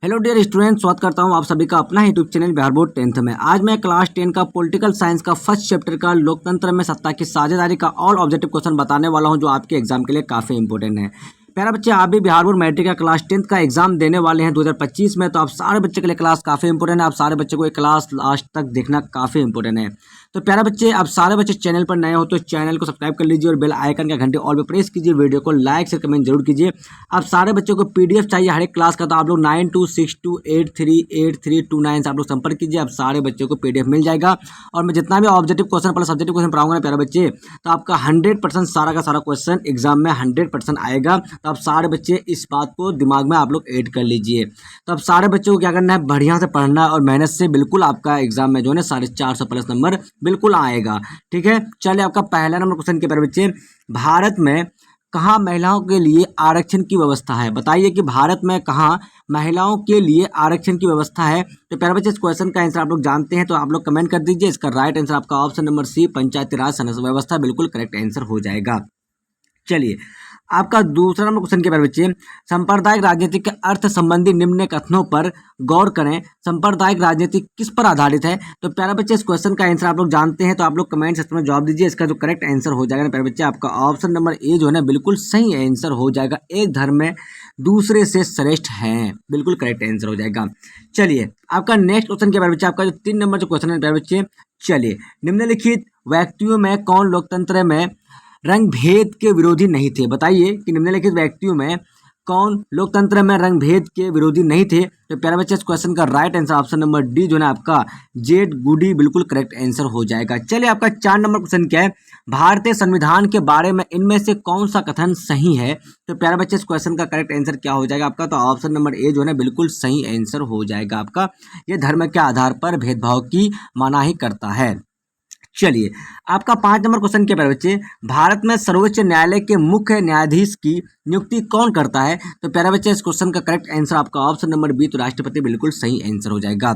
Hello dear student, स्वागत करता हूं आप सभी का अपना YouTube channel Bihar board 10th में। आज मैं क्लास 10 का पॉलिटिकल साइंस का फर्स्ट चैप्टर का लोकतंत्र में सत्ता की साझेदारी का ऑल ऑब्जेक्टिव क्वेश्चन बताने वाला हूं, जो आपके एग्जाम के लिए काफी इंपॉर्टेंट है। प्यारा बच्चे, आप भी बिहार बोर्ड मैट्रिक का क्लास 10th का एग्जाम देने वाले हैं 2025 में, तो आप सारे बच्चे के लिए क्लास काफी इंपॉर्टेंट है। आप सारे बच्चे को ये क्लास लास्ट तक देखना काफी इंपॉर्टेंट है। तो प्यारा बच्चे, आप सारे बच्चे चैनल पर नए हो तो चैनल को सब्सक्राइब कर लीजिए और बेल आइकन का घंटे ऑल पे प्रेस कीजिए। वीडियो को लाइक से कमेंट जरूर कीजिए। आप सारे बच्चों को पीडीएफ चाहिए हर एक क्लास का, तो आप लोग 9262838329 से आप लोग संपर्क कीजिए। आप सारे बच्चों को पीडीएफ मिल जाएगा। और मैं जितना भी objective question plus subjective question पढ़ाऊंगा ना प्यारे बच्चे, तो आपका 100% सारा का सारा क्वेश्चन एग्जाम में 100% आएगा। तो आप सारे बच्चे इस बात को दिमाग में आप लोग ऐड कर लीजिए। तो अब सारे बच्चों को क्या करना है, बढ़िया से पढ़ना है और मेहनत से बिल्कुल आपका एग्जाम में जो है ना 450 प्लस नंबर बिल्कुल आएगा। ठीक है, चलिए आपका पहला नंबर क्वेश्चन के प्यारे बच्चे, भारत में कहाँ महिलाओं के लिए आरक्षण की व्यवस्था है? बताइए कि भारत में कहाँ महिलाओं के लिए आरक्षण की व्यवस्था है। तो प्यारे बच्चे, इस क्वेश्चन का आंसर आप लोग जानते हैं तो आप लोग कमेंट कर दीजिए। इसका राइट आंसर आपका ऑप्शन नंबर सी, पंचायती राज व्यवस्था, बिल्कुल करेक्ट आंसर हो जाएगा। चलिए आपका दूसरा नंबर क्वेश्चन के प्यारे बच्चे, सांप्रदायिक राजनीति के अर्थ संबंधी निम्न कथनों पर गौर करें। सांप्रदायिक राजनीति किस पर आधारित है? तो प्यारे बच्चे, इस क्वेश्चन का आंसर आप लोग जानते हैं तो आप लोग कमेंट सेक्शन में जवाब दीजिए। इसका जो करेक्ट आंसर हो जाएगा ना प्यारे बच्चे, आपका ऑप्शन नंबर ए जो है ना बिल्कुल सही आंसर हो जाएगा। एक धर्म में दूसरे से श्रेष्ठ है, बिल्कुल करेक्ट आंसर हो जाएगा। चलिए आपका नेक्स्ट क्वेश्चन के प्यारे बच्चे, आपका जो 3 नंबर जो क्वेश्चन है प्यारे बच्चे, चलिए निम्नलिखित व्यक्तियों में कौन लोकतंत्र में रंग भेद के विरोधी नहीं थे? बताइए कि निम्नलिखित व्यक्तियों में कौन लोकतंत्र में रंग भेद के विरोधी नहीं थे? तो प्यारे बच्चे, इस क्वेश्चन का right answer option number D जो है ना आपका जेड गुडी, बिल्कुल करेक्ट आंसर हो जाएगा। चलिए आपका 4 नंबर क्वेश्चन क्या है, भारतीय संविधान के बारे में इनमें से कौन सा कथन सही है? तो प्यारे बच्चे, इस क्वेश्चन का करेक्ट आंसर क्या हो जाएगा आपका? तो ऑप्शन नंबर ए जो है ना बिल्कुल सही आंसर हो जाएगा आपका। यह धर्म के आधार पर भेदभाव की मनाही करता है। चलिए आपका 5 नंबर क्वेश्चन क्या प्यारे बच्चे, भारत में सर्वोच्च न्यायालय के मुख्य न्यायाधीश की नियुक्ति कौन करता है? तो प्यारे बच्चे, इस क्वेश्चन का करेक्ट आंसर आपका ऑप्शन नंबर बी, तो राष्ट्रपति, बिल्कुल सही आंसर हो जाएगा।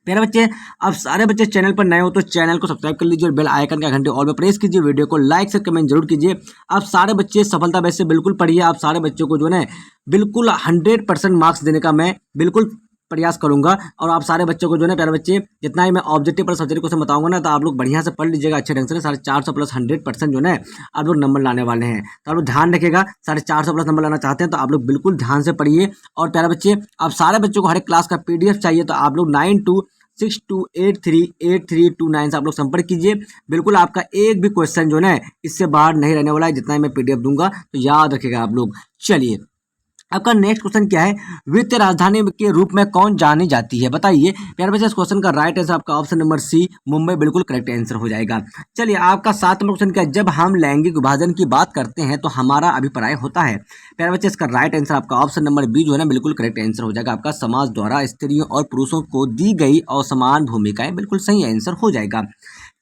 प्यारे बच्चे, अब सारे बच्चे चैनल पर नए हो तो चैनल को सब्सक्राइब कर लीजिए और बेल आइकन का घंटे ऑल पे प्रेस कीजिए। वीडियो को लाइक से कमेंट जरूर कीजिए। आप सारे बच्चे सफलता बेस से बिल्कुल पढ़िए। आप सारे बच्चों को जो है बिल्कुल 100% मार्क्स देने का मैं बिल्कुल प्रयास करूंगा। और आप सारे बच्चों को जो है प्यारे बच्चे, जितना ही मैं ऑब्जेक्टिव पर सब्जेक्ट क्वेश्चन बताऊंगा ना, तो आप लोग बढ़िया से पढ़ लीजिएगा अच्छे ढंग से। 450 प्लस 100% जो है आप लोग नंबर लाने वाले हैं। तो आप लोग ध्यान रखिएगा, 450 प्लस नंबर लाना चाहते हैं तो आप लोग बिल्कुल ध्यान से पढ़िए। और प्यारे बच्चे, आप सारे बच्चों को हर एक क्लास का पीडीएफ चाहिए तो आप लोग 9262838329 से आप लोग संपर्क कीजिए। बिल्कुल आपका एक भी क्वेश्चन जो है इससे बाहर नहीं रहने वाला है, जितना ही मैं पीडीएफ दूंगा, तो याद रखिएगा आप लोग। चलिए आपका नेक्स्ट क्वेश्चन क्या है, वित्तीय राजधानी के रूप में कौन जानी जाती है? बताइए प्यारे बच्चे, इस क्वेश्चन का राइट आंसर आपका ऑप्शन नंबर सी, मुंबई, बिल्कुल करेक्ट आंसर हो जाएगा। चलिए आपका 7 नंबर क्वेश्चन क्या है, जब हम लैंगिक विभाजन की बात करते हैं तो हमारा अभिप्राय होता है? प्यारे बच्चे, इसका राइट आंसर आपका ऑप्शन नंबर बी जो है ना बिल्कुल करेक्ट आंसर हो जाएगा। आपका समाज द्वारा स्त्रियों और पुरुषों को दी गई असमान भूमिकाएं, बिल्कुल सही आंसर हो जाएगा।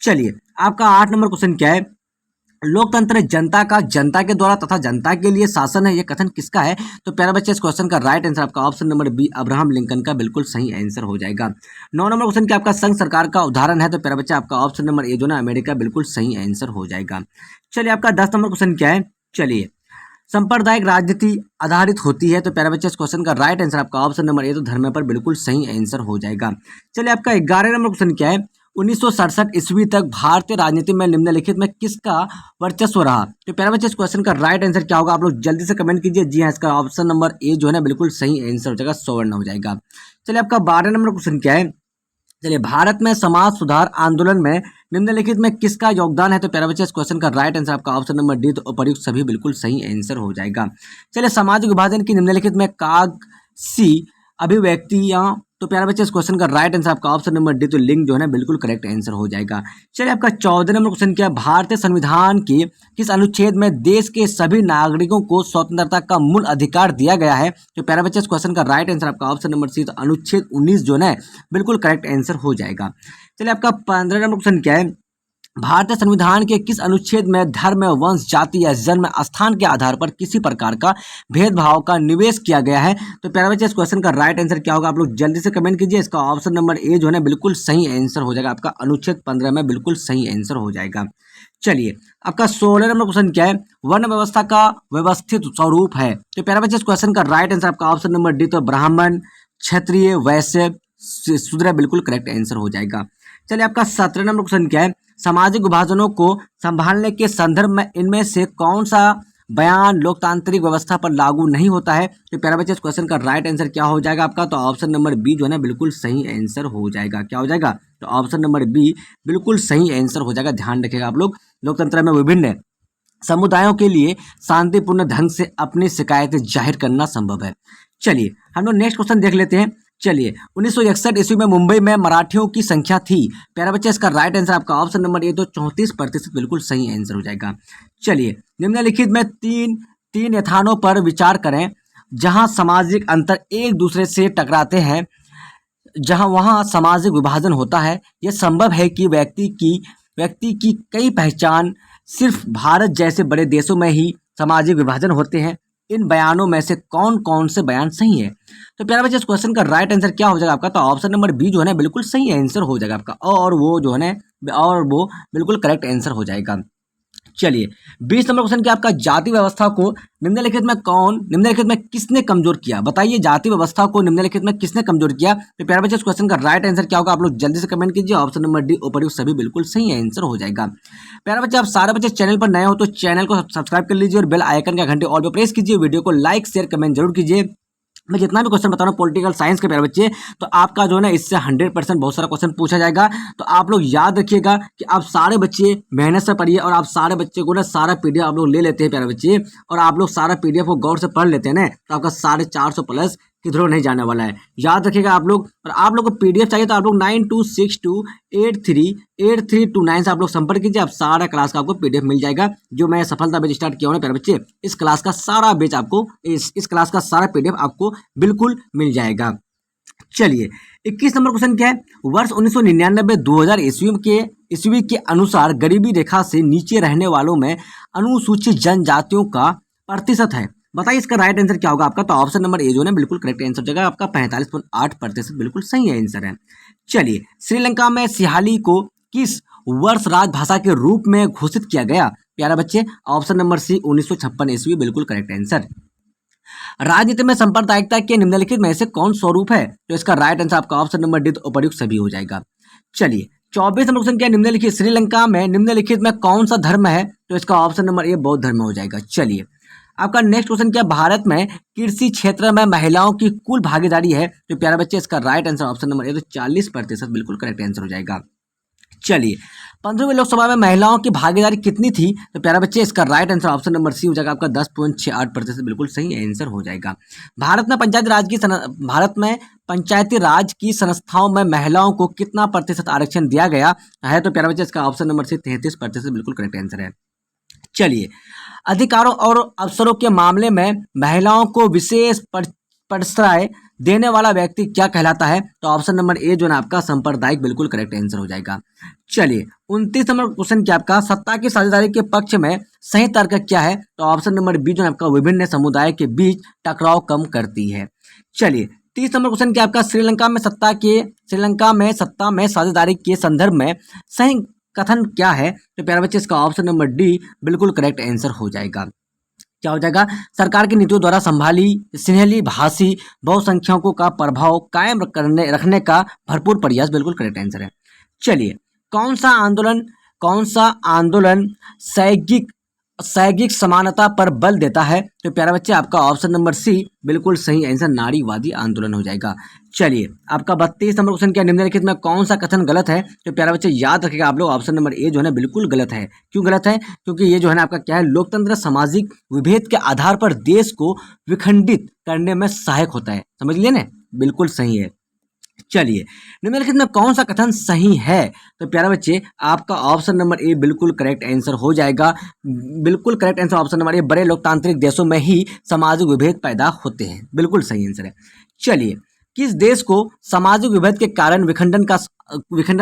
चलिए आपका 8 नंबर क्वेश्चन क्या है, लोकतंत्र जनता का जनता के द्वारा तथा जनता के लिए शासन है, यह कथन किसका है? तो प्यारे बच्चे, इस क्वेश्चन का राइट आंसर आपका option number B, Abraham Lincoln का, बिल्कुल सही आंसर हो जाएगा। 9 नंबर क्वेश्चन क्या आपका संघ सरकार का उदाहरण है? तो प्यारे बच्चे, आपका ऑप्शन नंबर ए जो ना अमेरिका, बिल्कुल सही आंसर हो जाएगा। चलिए आपका 10 नंबर क्वेश्चन क्या है, चलिए सांप्रदायिक राजनीति आधारित होती है? तो प्यारे बच्चे, इस क्वेश्चन का राइट आंसर आपका ऑप्शन नंबर ए, तो धर्म पर, बिल्कुल सही आंसर हो जाएगा। चलिए आपका 11 नंबर क्वेश्चन क्या है, 1967 ईस्वी तक भारतीय राजनीति में निम्नलिखित में किसका वर्चस्व रहा? तो प्यारे बच्चे, इस क्वेश्चन का राइट आंसर क्या होगा? आप लोग जल्दी से कमेंट कीजिए। जी हाँ, इसका ऑप्शन नंबर ए जो है ना बिल्कुल सही आंसर हो जाएगा, स्वर्ण हो जाएगा। चलिए आपका 12 नंबर क्वेश्चन क्या है, चलिए भारत में समाज सुधार आंदोलन में निम्नलिखित में किसका योगदान है? तो प्यारे बच्चे, इस क्वेश्चन का राइट आंसर आपका ऑप्शन नंबर डी, तो उपर्युक्त सभी, बिल्कुल सही आंसर हो जाएगा। चलिए सामाजिक विभाजन की निम्नलिखित में कागसी अभिव्यक्तियां, तो प्यारे बच्चे, इस क्वेश्चन का राइट आंसर आपका ऑप्शन नंबर डी, तो लिंग जो है ना बिल्कुल करेक्ट आंसर हो जाएगा। चलिए आपका 14 नंबर क्वेश्चन क्या है, भारतीय संविधान के किस अनुच्छेद में देश के सभी नागरिकों को स्वतंत्रता का मूल अधिकार दिया गया है? तो प्यारे बच्चे, इस क्वेश्चन का राइट आंसर आपका ऑप्शन नंबर सी, तो अनुच्छेद 19 जो है बिल्कुल करेक्ट आंसर हो जाएगा। चलिए आपका 15 नंबर क्वेश्चन क्या है, भारतीय संविधान के किस अनुच्छेद में धर्म, वंश, जाति या जन्म स्थान के आधार पर किसी प्रकार का भेदभाव का निवेश किया गया है? तो प्यारे बच्चे, इस क्वेश्चन का राइट आंसर क्या होगा? आप लोग जल्दी से कमेंट कीजिए। इसका ऑप्शन नंबर ए जो है ना बिल्कुल सही आंसर हो जाएगा। आपका अनुच्छेद 15 में बिल्कुल सही आंसर हो जाएगा। चलिए आपका 16 नंबर क्वेश्चन क्या है, वर्ण व्यवस्था का व्यवस्थित स्वरूप है? तो प्यारे बच्चे, इस क्वेश्चन का राइट आंसर आपका ऑप्शन नंबर डी, तो ब्राह्मण, क्षत्रिय, वैश्य, शूद्र बिल्कुल करेक्ट आंसर हो जाएगा। चलिए आपका 17 नंबर क्वेश्चन क्या है, सामाजिक विभाजनों को संभालने के संदर्भ में इनमें से कौन सा बयान लोकतांत्रिक व्यवस्था पर लागू नहीं होता है। तो प्यारे बच्चे इस क्वेश्चन का राइट आंसर क्या हो जाएगा आपका, तो ऑप्शन नंबर बी जो है ना बिल्कुल सही आंसर हो जाएगा। क्या हो जाएगा, तो ऑप्शन नंबर बी बिल्कुल सही आंसर हो जाएगा। ध्यान रखिएगा आप लोग, लोकतंत्र में विभिन्न समुदायों के लिए शांतिपूर्ण ढंग से अपनी शिकायतें जाहिर करना संभव है। चलिए हम लोग नेक्स्ट क्वेश्चन देख लेते हैं। चलिए 1961 ईस्वी में मुंबई में मराठियों की संख्या थी। प्यारा बच्चा इसका राइट आंसर आपका ऑप्शन नंबर ए तो 34% बिल्कुल सही आंसर हो जाएगा। चलिए निम्नलिखित में तीन स्थानों पर विचार करें जहां सामाजिक अंतर एक दूसरे से टकराते हैं, जहां वहां सामाजिक विभाजन होता है। यह संभव है कि व्यक्ति की कई पहचान सिर्फ भारत जैसे बड़े देशों में ही सामाजिक विभाजन होते हैं। इन बयानों में से कौन कौन से बयान सही है। तो प्यारे बच्चे इस क्वेश्चन का राइट आंसर क्या हो जाएगा आपका, तो ऑप्शन नंबर बी जो है ना बिल्कुल सही आंसर हो जाएगा आपका, और वो जो है ना और वो बिल्कुल करेक्ट आंसर हो जाएगा। चलिए 20 नंबर क्वेश्चन क्या आपका, जाति व्यवस्था को निम्नलिखित में किसने कमजोर किया। बताइए जाति व्यवस्था को निम्नलिखित में किसने कमजोर किया। तो प्यारे बच्चे इस क्वेश्चन का राइट आंसर क्या होगा, आप लोग जल्दी से कमेंट कीजिए। ऑप्शन नंबर डी उपर्युक्त सभी बिल्कुल सही आंसर हो जाएगा। प्यारे बच्चे आप सारे बच्चे चैनल पर नए हो तो चैनल को सब्सक्राइब कर लीजिए और बेल आइकन का घंटे ऑल पर प्रेस कीजिए। वीडियो को लाइक शेयर कमेंट जरूर कीजिए। मैं जितना भी क्वेश्चन बता रहा हूँ पॉलिटिकल साइंस के प्यारे बच्चे, तो आपका जो है ना इससे 100% बहुत सारा क्वेश्चन पूछा जाएगा। तो आप लोग याद रखिएगा कि आप सारे बच्चे मेहनत से पढ़िए और आप सारे बच्चे को ना सारा पीडीएफ आप लोग ले लेते हैं प्यारे बच्चे, और आप लोग सारा पीडीएफ को गौर से पढ़ लेते हैं ना, तो आपका 450 प्लस किधरों नहीं जाने वाला है। याद रखिएगा आप लोग। और आप लोग को पीडीएफ चाहिए तो आप लोग 9262838329 से आप लोग संपर्क कीजिए। आप सारा क्लास का आपको पीडीएफ मिल जाएगा। जो मैं सफलता बैच स्टार्ट किया हूँ ना प्यारे बच्चे, इस क्लास का सारा बैच आपको इस क्लास का सारा पीडीएफ आपको बिल्कुल मिल जाएगा। चलिए 21 नंबर क्वेश्चन क्या है, वर्ष 1999-2000 ईस्वी के अनुसार गरीबी रेखा से नीचे रहने वालों में अनुसूचित जनजातियों का प्रतिशत है। बताइए इसका राइट आंसर क्या होगा आपका, तो ऑप्शन नंबर ए जो है बिल्कुल करेक्ट आंसर हो जाएगा आपका, 45.8% बिल्कुल सही आंसर है। चलिए श्रीलंका में सिहाली को किस वर्ष राजभाषा के रूप में घोषित किया गया। प्यारा बच्चे ऑप्शन नंबर सी 1956 ईस्वी बिल्कुल करेक्ट आंसर। राजनीति में सांप्रदायिकता के निम्नलिखित में से कौन स्वरूप है। तो इसका राइट आंसर आपका ऑप्शन नंबर डी उपर्युक्त सभी हो जाएगा। चलिए 24 नंबर क्वेश्चन क्या, निम्नलिखित श्रीलंका में निम्नलिखित में कौन सा धर्म है। तो इसका ऑप्शन नंबर ए बौद्ध धर्म हो जाएगा। चलिए आपका नेक्स्ट क्वेश्चन क्या, भारत में कृषि क्षेत्र में महिलाओं की कुल भागीदारी है। तो प्यारे बच्चे इसका right answer option number A तो 40% बिल्कुल करेक्ट आंसर हो जाएगा। चलिए 15वीं लोकसभा में महिलाओं की भागीदारी कितनी थी। तो प्यारे बच्चे इसका right answer option number C हो जाएगा आपका, 10.68% बिल्कुल सही आंसर हो जाएगा। भारत में पंचायती राज की संस्थाओं में महिलाओं को कितना प्रतिशत आरक्षण दिया गया है। तो प्यारे बच्चे इसका ऑप्शन नंबर सी 33% बिल्कुल करेक्ट आंसर है। चलिए अधिकारों और अवसरों के मामले में महिलाओं को विशेष प्रश्रय देने वाला व्यक्ति क्या कहलाता है। तो ऑप्शन नंबर ए जो है आपका सांप्रदायिक बिल्कुल करेक्ट आंसर हो जाएगा। चलिए 29 नंबर क्वेश्चन क्या आपका, सत्ता की साझेदारी के पक्ष में सही तर्क क्या है। तो ऑप्शन नंबर बी जो है आपका विभिन्न समुदाय के बीच टकराव कम करती है। चलिए 30 नंबर क्वेश्चन क्या आपका, श्रीलंका में सत्ता में साझेदारी के संदर्भ में सही कथन क्या है। तो प्यारे बच्चे इसका ऑप्शन नंबर डी बिल्कुल करेक्ट आंसर हो जाएगा। क्या हो जाएगा, सरकार की नीतियों द्वारा संभाली भाषी बहुसंख्यकों का प्रभाव कायम रखने का भरपूर प्रयास बिल्कुल करेक्ट आंसर है। चलिए कौन सा आंदोलन सैगिक समानता पर बल देता है। तो प्यारे बच्चे आपका ऑप्शन नंबर सी बिल्कुल सही आंसर नारीवादी आंदोलन हो जाएगा। चलिए आपका 32 नंबर क्वेश्चन क्या, निम्नलिखित में कौन सा कथन गलत है। तो प्यारे बच्चे याद रखिएगा आप लोग, ऑप्शन नंबर ए जो है ना बिल्कुल गलत है। क्यों गलत है, क्योंकि ये जो है ना आपका क्या है, लोकतंत्र सामाजिक विभेद के आधार पर देश को विखंडित करने में सहायक होता है। समझ लिए ना, बिल्कुल सही है। चलिए निम्नलिखित में कौन सा कथन सही है। तो प्यारे बच्चे आपका ऑप्शन नंबर ए बिल्कुल करेक्ट आंसर हो जाएगा। बिल्कुल correct answer option number A, बड़े लोकतांत्रिक देशों में ही सामाजिक विभेद पैदा होते हैं, बिल्कुल सही आंसर है। चलिए किस देश को सामाजिक विभेद के कारण विखंडन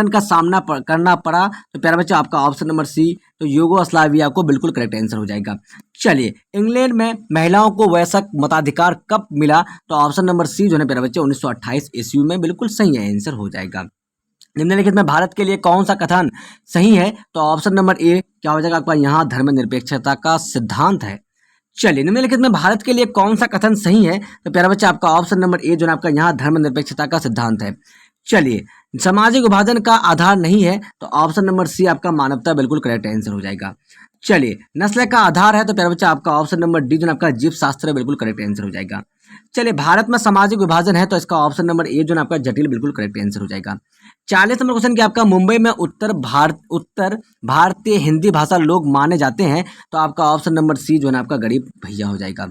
का सामना करना पड़ा। तो प्यारे बच्चे आपका ऑप्शन नंबर सी तो यूगोस्लाविया को बिल्कुल करेक्ट आंसर हो जाएगा। चलिए इंग्लैंड में महिलाओं को वयस्क मताधिकार कब मिला। तो ऑप्शन नंबर सी जो है प्यारे बच्चे 1928 ईस्वी में बिल्कुल सही आंसर हो जाएगा। निम्नलिखित में भारत के लिए कौन सा कथन सही है। तो ऑप्शन नंबर ए क्या हो जाएगा आपका, यहाँ धर्मनिरपेक्षता का सिद्धांत है। चलिए निम्नलिखित में भारत के लिए कौन सा कथन सही है? तो प्यारा बच्चा आपका ऑप्शन नंबर ए जो है आपका यहाँ धर्मनिरपेक्षता का सिद्धांत है। चलिए सामाजिक विभाजन का आधार नहीं है, तो ऑप्शन नंबर सी आपका मानवता बिल्कुल करेक्ट आंसर हो जाएगा। चलिए नस्ल का आधार है, तो प्यारा बच्चा आपका ऑप्शन नंबर डी जो है आपका जीव शास्त्र बिल्कुल करेक्ट आंसर हो जाएगा। चलिए भारत में सामाजिक विभाजन है, तो इसका ऑप्शन नंबर ए जो है आपका जटिल बिल्कुल करेक्ट आंसर हो जाएगा। 40 नंबर क्वेश्चन क्या आपका मुंबई में उत्तर भारतीय हिंदी भाषा लोग माने जाते हैं, तो आपका ऑप्शन नंबर सी जो है आपका गरीब भैया हो जाएगा।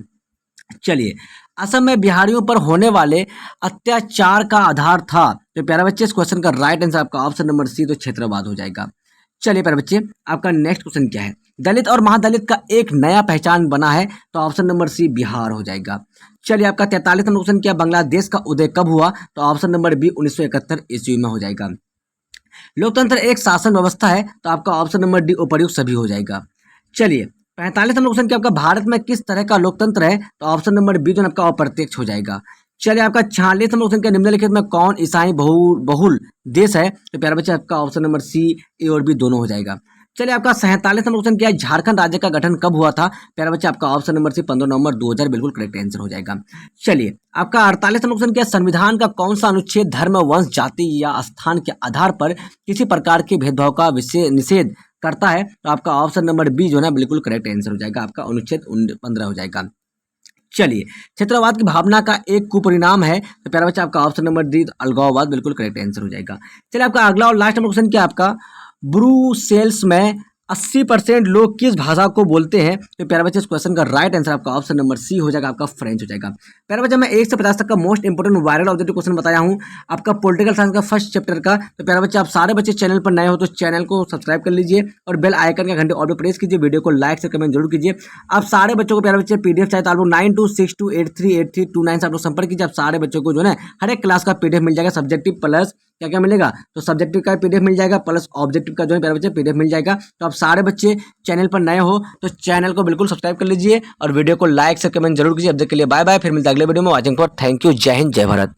चलिए असम में बिहारियों पर होने वाले अत्याचार का आधार था, तो प्यारे बच्चे इस क्वेश्चन का राइट आंसर आपका ऑप्शन नंबर सी तो क्षेत्रवाद हो जाएगा। चलिए प्यारे बच्चे आपका नेक्स्ट क्वेश्चन क्या है? दलित और महादलित का एक नया पहचान बना है, तो ऑप्शन नंबर सी बिहार हो जाएगा। चलिए आपका 43 नंबर क्वेश्चन क्या बांग्लादेश का उदय कब हुआ? तो ऑप्शन नंबर बी 1971 ईस्वी में हो जाएगा। लोकतंत्र एक शासन व्यवस्था है, तो आपका ऑप्शन नंबर डी उपर्युक्त सभी हो जाएगा। चलिए 45 नंबर क्वेश्चन क्या आपका भारत में किस तरह का लोकतंत्र है? तो ऑप्शन नंबर बी जो आपका अप्रत्यक्ष हो जाएगा। चलिए आपका 46 नंबर क्वेश्चन क्या निम्नलिखित में कौन ईसाई बहुल देश है? तो प्यारे बच्चे आपका ऑप्शन नंबर सी ए और बी दोनों हो जाएगा। चलिए आपका 47 नंबर क्वेश्चन क्या है? झारखंड राज्य का गठन कब हुआ था? प्यारे बच्चे आपका ऑप्शन नंबर सी 15 नवंबर 2000 बिल्कुल करेक्ट आंसर हो जाएगा। चलिए आपका 48 नंबर क्वेश्चन क्या? संविधान का कौन सा अनुच्छेद धर्म, वंश, जाति या स्थान के आधार पर किसी प्रकार के भेदभाव का निषेध करता है? तो आपका ऑप्शन नंबर बी जो है बिल्कुल करेक्ट आंसर हो जाएगा, आपका अनुच्छेद 15 हो जाएगा। चलिए क्षेत्रवाद की भावना का एक कुपरिणाम है, तो प्यारा बच्चा आपका ऑप्शन नंबर डी अलगाववाद बिल्कुल करेक्ट आंसर हो जाएगा। चलिए आपका अगला और लास्ट नंबर क्वेश्चन क्या आपका ब्रुसेल्स में 80% लोग किस भाषा को बोलते हैं? तो प्यारे बच्चे इस क्वेश्चन का राइट आंसर आपका ऑप्शन नंबर सी हो जाएगा, आपका फ्रेंच हो जाएगा। प्यारे बच्चे मैं 1 से 50 तक का most important viral objective question बताया हूं आपका पॉलिटिकल साइंस का फर्स्ट चैप्टर का। तो प्यारे बच्चे आप सारे बच्चे चैनल पर नए हो तो चैनल को सब्सक्राइब कर लीजिए और बेल आइकन का घंटे और प्रेस कीजिए, वीडियो को लाइक से कमेंट जरूर कीजिए। आप सारे बच्चों को प्यारे बच्चे पीडीएफ चाहिए तो आप लोग 9262838329 से आप लोग संपर्क कीजिए। आप सारे बच्चों को जो है हर एक क्लास का पीडीएफ मिल जाएगा, सब्जेक्टिव प्लस क्या क्या मिलेगा? तो सब्जेक्टिव का पीडीएफ मिल जाएगा प्लस ऑब्जेक्टिव का जो है प्यारे बच्चे पीडीएफ मिल जाएगा। तो आप सारे बच्चे चैनल पर नए हो तो चैनल को बिल्कुल सब्सक्राइब कर लीजिए और वीडियो को लाइक से कमेंट जरूर कीजिए। अब तक के लिए बाय बाय, फिर मिलता है अगले वीडियो में। वाचिंग फॉर थैंक यू, जय हिंद, जय भारत।